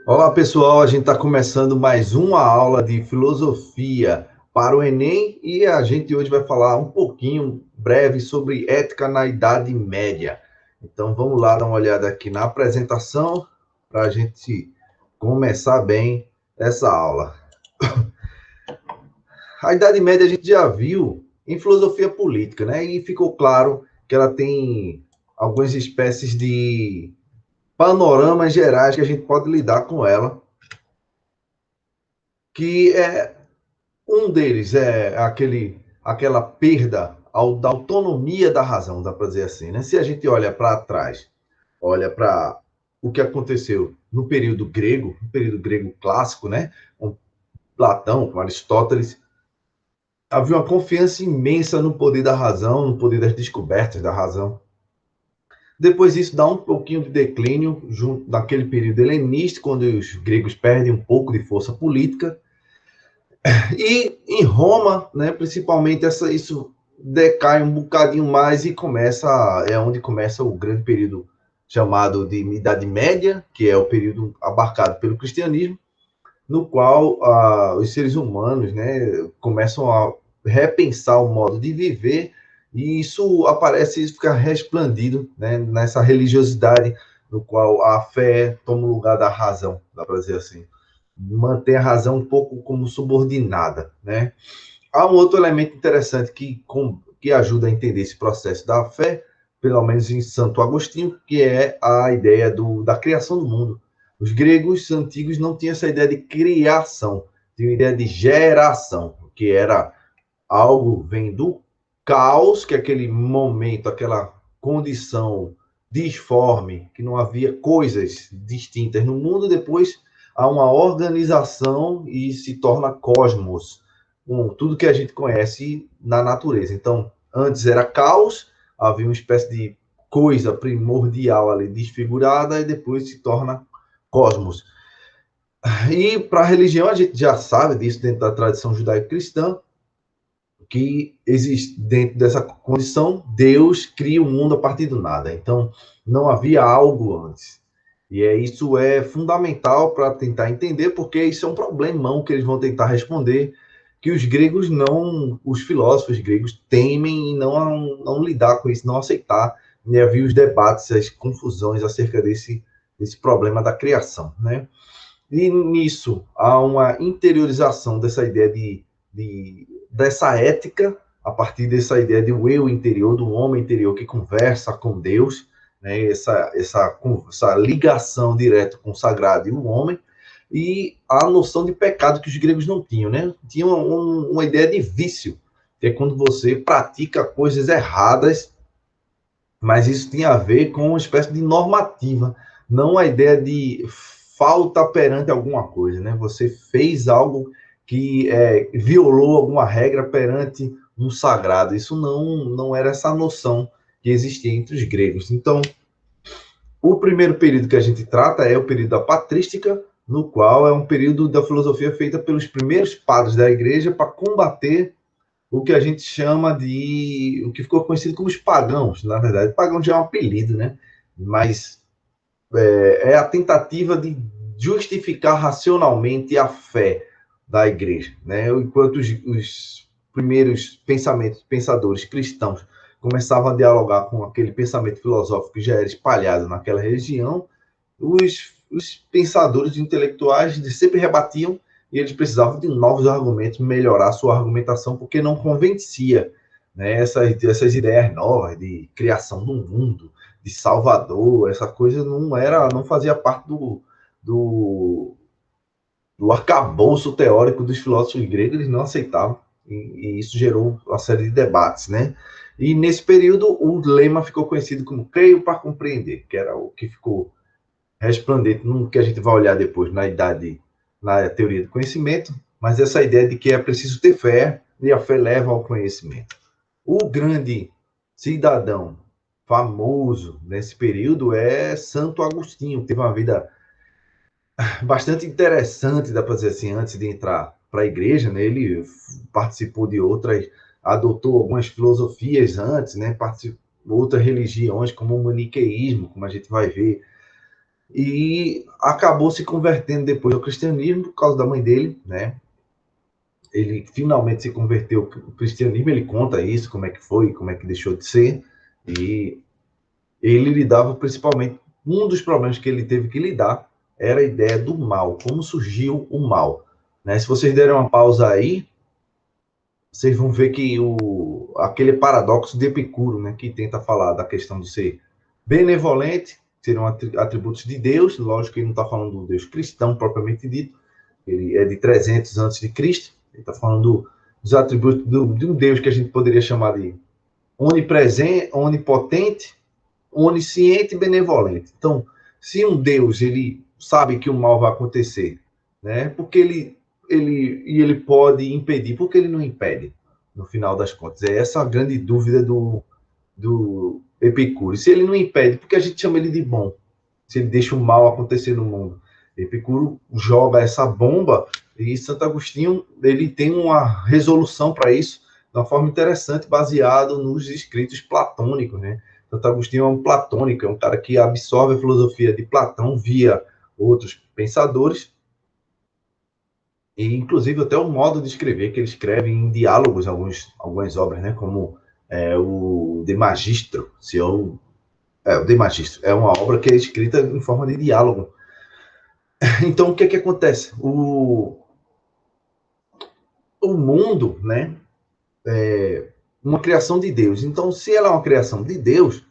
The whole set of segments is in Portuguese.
Olá, pessoal. A gente está começando mais uma aula de filosofia para o Enem e a gente hoje vai falar um pouquinho breve sobre ética na Idade Média. Então, vamos lá dar uma olhada aqui na apresentação para a gente começar bem essa aula. A Idade Média a gente já viu em filosofia política, né? E ficou claro que ela tem algumas espécies de panoramas gerais que a gente pode lidar com ela, que é um deles é aquela perda da autonomia da razão, dá para dizer assim, né? Se a gente olha para trás, olha para o que aconteceu no período grego clássico, né? Com Platão, com Aristóteles, havia uma confiança imensa no poder da razão, no poder das descobertas da razão. Depois isso dá um pouquinho de declínio junto naquele período helenístico, quando os gregos perdem um pouco de força política. E em Roma, né, principalmente, isso decai um bocadinho mais e é onde começa o grande período chamado de Idade Média, que é o período abarcado pelo cristianismo, no qual os seres humanos, né, começam a repensar o modo de viver, e isso fica resplandido, né, nessa religiosidade no qual a fé toma o lugar da razão, dá para dizer assim, mantém a razão um pouco como subordinada, né? Há um outro elemento interessante que ajuda a entender esse processo da fé, pelo menos em Santo Agostinho, que é a ideia da criação do mundo. Os gregos antigos não tinham essa ideia de criação, tinham a ideia de geração, que era algo vem do caos, que é aquele momento, aquela condição disforme, que não havia coisas distintas no mundo, depois há uma organização e se torna cosmos, com tudo que a gente conhece na natureza. Então, antes era caos, havia uma espécie de coisa primordial ali desfigurada e depois se torna cosmos. E para a religião, a gente já sabe disso dentro da tradição judaico-cristã, que existe dentro dessa condição, Deus cria o mundo a partir do nada. Então, não havia algo antes. Isso é fundamental para tentar entender, porque isso é um problemão que eles vão tentar responder, que os gregos não, os filósofos gregos temem e não lidar com isso, não aceitar. E havia os debates, as confusões acerca desse problema da criação, né? E nisso há uma interiorização dessa ideia dessa ética, a partir dessa ideia do eu interior, do homem interior que conversa com Deus, né? Essa ligação direta com o sagrado e o homem, e a noção de pecado que os gregos não tinham, né? Tinham uma ideia de vício, que é quando você pratica coisas erradas, mas isso tinha a ver com uma espécie de normativa, não a ideia de falta perante alguma coisa, né? Você fez algo que violou alguma regra perante um sagrado. Isso não era essa noção que existia entre os gregos. Então, o primeiro período que a gente trata é o período da patrística, no qual é um período da filosofia feita pelos primeiros padres da igreja para combater o que a gente chama o que ficou conhecido como os pagãos, na verdade. Pagão já é um apelido, né? Mas é a tentativa de justificar racionalmente a fé da igreja, né? Enquanto os primeiros pensadores cristãos começavam a dialogar com aquele pensamento filosófico que já era espalhado naquela região, os pensadores intelectuais sempre rebatiam e eles precisavam de novos argumentos, melhorar sua argumentação, porque não convencia, né, essas ideias novas de criação do mundo, de Salvador, essa coisa não fazia parte do, do arcabouço teórico dos filósofos gregos, eles não aceitavam, e isso gerou uma série de debates, né? E nesse período o lema ficou conhecido como creio para compreender, que era o que ficou resplandente no que a gente vai olhar depois na teoria do conhecimento, mas essa ideia de que é preciso ter fé e a fé leva ao conhecimento. O grande cidadão famoso nesse período é Santo Agostinho, teve uma vida bastante interessante, dá para dizer assim, antes de entrar para a igreja, né? Ele participou de outras, adotou algumas filosofias antes, né? Participou de outras religiões, como o maniqueísmo, como a gente vai ver e acabou se convertendo depois ao cristianismo por causa da mãe dele, né? Ele finalmente se converteu ao cristianismo, ele conta isso, como é que foi, como é que deixou de ser, e ele lidava principalmente, um dos problemas que ele teve que lidar era a ideia do mal, como surgiu o mal. Né? Se vocês derem uma pausa aí, vocês vão ver que aquele paradoxo de Epicuro, né, que tenta falar da questão de ser benevolente, seriam atributos de Deus, lógico que ele não está falando do Deus cristão propriamente dito, ele é de 300 antes de Cristo, ele está falando dos atributos de um Deus que a gente poderia chamar de onipresente, onipotente, onisciente e benevolente. Então, se um Deus ele sabe que o mal vai acontecer, né? Porque ele pode impedir, porque ele não impede, no final das contas. É essa a grande dúvida do Epicuro. Se ele não impede, porque a gente chama ele de bom? Se ele deixa o mal acontecer no mundo. Epicuro joga essa bomba e Santo Agostinho ele tem uma resolução para isso de uma forma interessante, baseado nos escritos platônicos, né? Santo Agostinho é um platônico, é um cara que absorve a filosofia de Platão via outros pensadores, e inclusive até o modo de escrever, que ele escreve em diálogos, algumas obras, né? Como o De Magistro, o De Magistro, é uma obra que é escrita em forma de diálogo. Então, o que é que acontece? O mundo, né, é uma criação de Deus. Então, se ela é uma criação de Deus,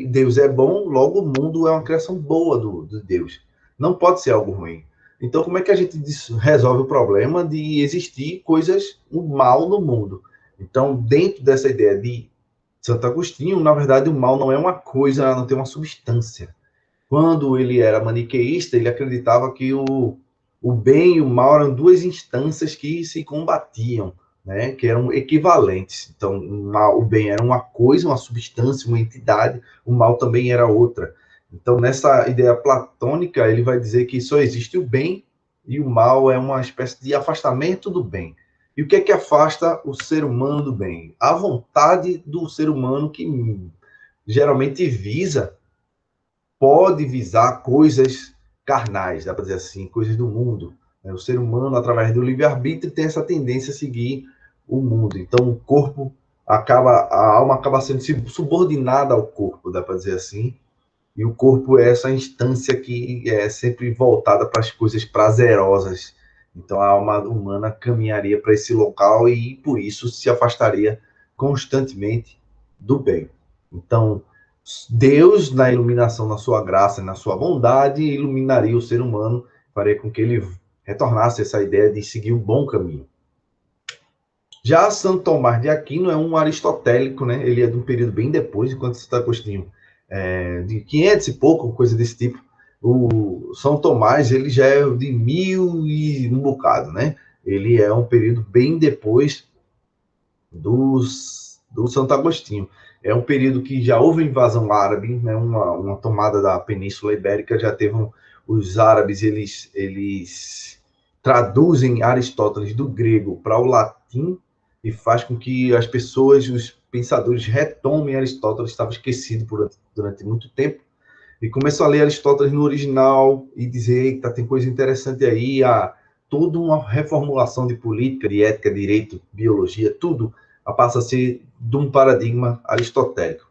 Deus é bom, logo o mundo é uma criação boa de Deus. Não pode ser algo ruim. Então, como é que a gente resolve o problema de existir coisas, o mal no mundo? Então, dentro dessa ideia de Santo Agostinho, na verdade, o mal não é uma coisa, não tem uma substância. Quando ele era maniqueísta, ele acreditava que o bem e o mal eram duas instâncias que se combatiam, né? Que eram equivalentes. Então, o bem era uma coisa, uma substância, uma entidade, o mal também era outra. Então, nessa ideia platônica, ele vai dizer que só existe o bem e o mal é uma espécie de afastamento do bem. E o que é que afasta o ser humano do bem? A vontade do ser humano que geralmente pode visar coisas carnais, dá para dizer assim, coisas do mundo. O ser humano, através do livre-arbítrio, tem essa tendência a seguir o mundo. Então, o corpo a alma acaba sendo subordinada ao corpo, dá para dizer assim. E o corpo é essa instância que é sempre voltada para as coisas prazerosas. Então, a alma humana caminharia para esse local e, por isso, se afastaria constantemente do bem. Então, Deus, na iluminação, na sua graça, na sua bondade, iluminaria o ser humano, faria com que ele retornasse a essa ideia de seguir o bom caminho. Já Santo Tomás de Aquino é um aristotélico, né? Ele é de um período bem depois, enquanto Santo Agostinho de 500 e pouco, coisa desse tipo. O São Tomás, ele já é de 1000 e um bocado, né? Ele é um período bem depois do Santo Agostinho. É um período que já houve invasão árabe, né? Uma tomada da Península Ibérica, já teve os árabes, eles traduzem Aristóteles do grego para o latim e faz com que as pessoas, os pensadores retomem Aristóteles, estava esquecido durante muito tempo, e começam a ler Aristóteles no original e dizer, eita, tem coisa interessante aí, toda uma reformulação de política, de ética, direito, biologia, tudo passa a ser de um paradigma aristotélico.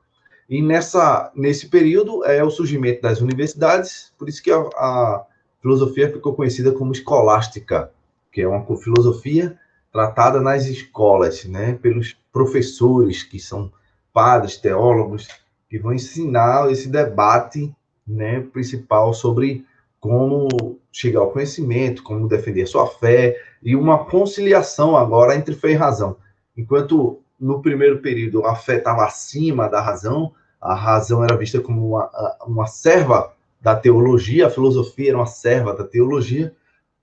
E nesse período é o surgimento das universidades, por isso que a filosofia ficou conhecida como escolástica, que é uma filosofia tratada nas escolas, né, pelos professores, que são padres, teólogos, que vão ensinar esse debate, né, principal sobre como chegar ao conhecimento, como defender a sua fé, e uma conciliação agora entre fé e razão. Enquanto no primeiro período a fé estava acima da razão, a razão era vista como uma serva da teologia, a filosofia era uma serva da teologia.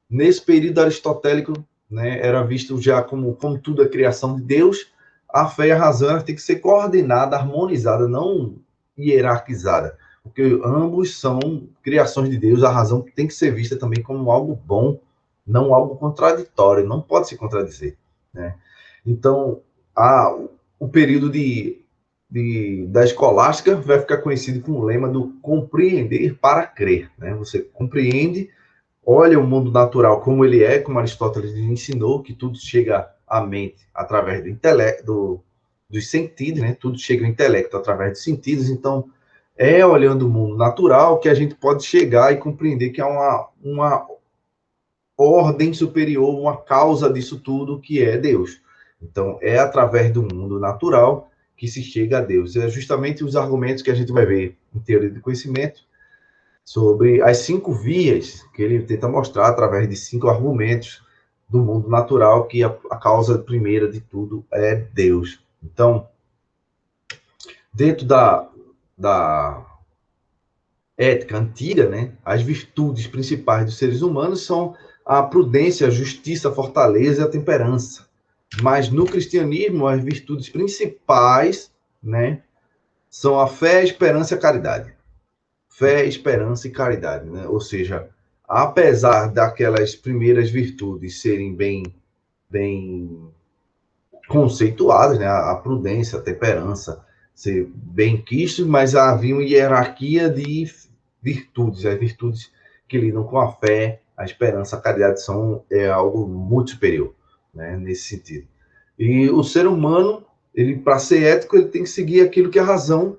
Nesse período aristotélico, né, era visto já como tudo é criação de Deus, a fé e a razão tem que ser coordenada, harmonizada, não hierarquizada, porque ambos são criações de Deus, a razão tem que ser vista também como algo bom, não algo contraditório, não pode se contradizer, né? Então, o período da escolástica vai ficar conhecido com o lema do compreender para crer, né? Você compreende, olha o mundo natural como ele é, como Aristóteles ensinou, que tudo chega à mente através do intelecto, dos sentidos, né? Tudo chega ao intelecto através dos sentidos. Então, é olhando o mundo natural que a gente pode chegar e compreender que há uma ordem superior, uma causa disso tudo, que é Deus. Então, é através do mundo natural que se chega a Deus. É justamente os argumentos que a gente vai ver em teoria do conhecimento sobre as 5 vias que ele tenta mostrar através de 5 argumentos do mundo natural, que a causa primeira de tudo é Deus. Então, dentro da ética antiga, né, as virtudes principais dos seres humanos são a prudência, a justiça, a fortaleza e a temperança. Mas no cristianismo, as virtudes principais, né, são a fé, a esperança e a caridade. Fé, esperança e caridade, né? Ou seja, apesar daquelas primeiras virtudes serem bem conceituadas, né? A prudência, a temperança, ser bem quistos, mas havia uma hierarquia de virtudes. As virtudes que lidam com a fé, a esperança, a caridade são algo muito superior, né? Nesse sentido. E o ser humano, ele para ser ético, ele tem que seguir aquilo que a razão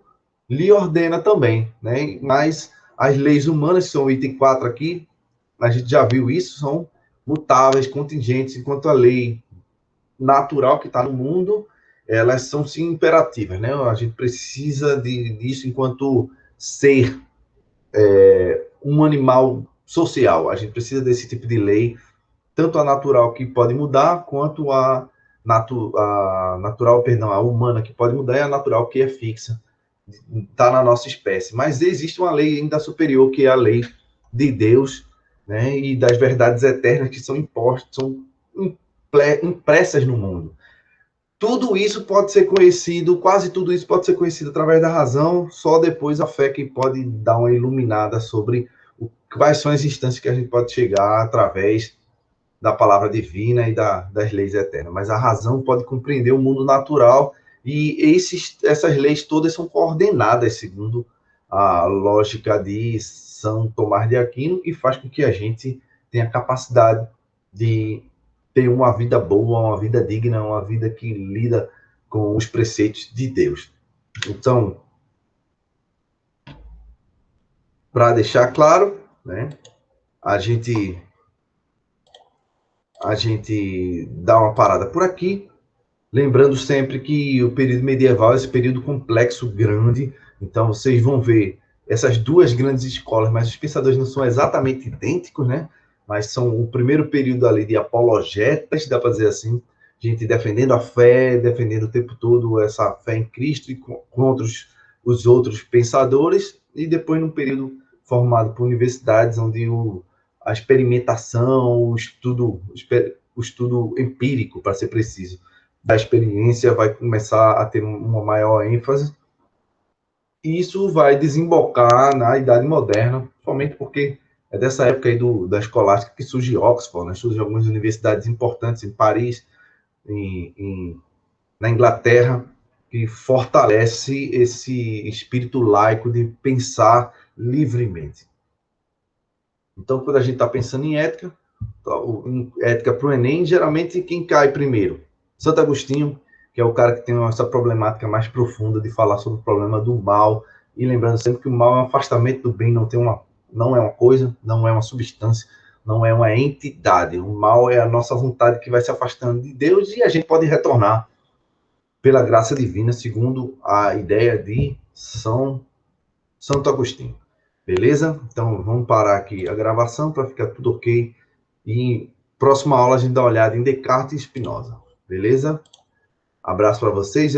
lhe ordena também, né? Mas as leis humanas, que são o item 4 aqui, a gente já viu isso, são mutáveis, contingentes, enquanto a lei natural que está no mundo, elas são sim imperativas, né? A gente precisa disso enquanto ser um animal social. A gente precisa desse tipo de lei, tanto a natural que pode mudar, quanto a natural, perdão, a humana que pode mudar e a natural que é fixa, está na nossa espécie. Mas existe uma lei ainda superior, que é a lei de Deus, né? E das verdades eternas que são impostas, são impressas no mundo. Tudo isso pode ser conhecido, quase tudo isso pode ser conhecido através da razão, só depois a fé que pode dar uma iluminada sobre quais são as instâncias que a gente pode chegar através da palavra divina e das leis eternas. Mas a razão pode compreender o mundo natural e essas leis todas são coordenadas segundo a lógica de São Tomás de Aquino, e faz com que a gente tenha capacidade de ter uma vida boa, uma vida digna, uma vida que lida com os preceitos de Deus. Então, para deixar claro, né, a gente dá uma parada por aqui, lembrando sempre que o período medieval é esse período complexo, grande. Então, vocês vão ver essas duas grandes escolas, mas os pensadores não são exatamente idênticos, né? Mas são o primeiro período ali de apologetas, dá para dizer assim, gente defendendo a fé, defendendo o tempo todo essa fé em Cristo e contra os outros pensadores, e depois num período formado por universidades, onde a experimentação, o estudo empírico, para ser preciso, da experiência vai começar a ter uma maior ênfase, e isso vai desembocar na Idade Moderna, somente porque é dessa época aí da escolástica que surge Oxford, né? Surgem algumas universidades importantes em Paris, na Inglaterra, que fortalece esse espírito laico de pensar livremente. Então, quando a gente está pensando em ética para o Enem, geralmente quem cai primeiro? Santo Agostinho, que é o cara que tem essa problemática mais profunda de falar sobre o problema do mal, e lembrando sempre que o mal é um afastamento do bem, não é uma coisa, não é uma substância, não é uma entidade. O mal é a nossa vontade que vai se afastando de Deus, e a gente pode retornar pela graça divina, segundo a ideia de Santo Agostinho. Beleza? Então, vamos parar aqui a gravação para ficar tudo ok. E próxima aula a gente dá uma olhada em Descartes e Spinoza. Beleza? Abraço para vocês.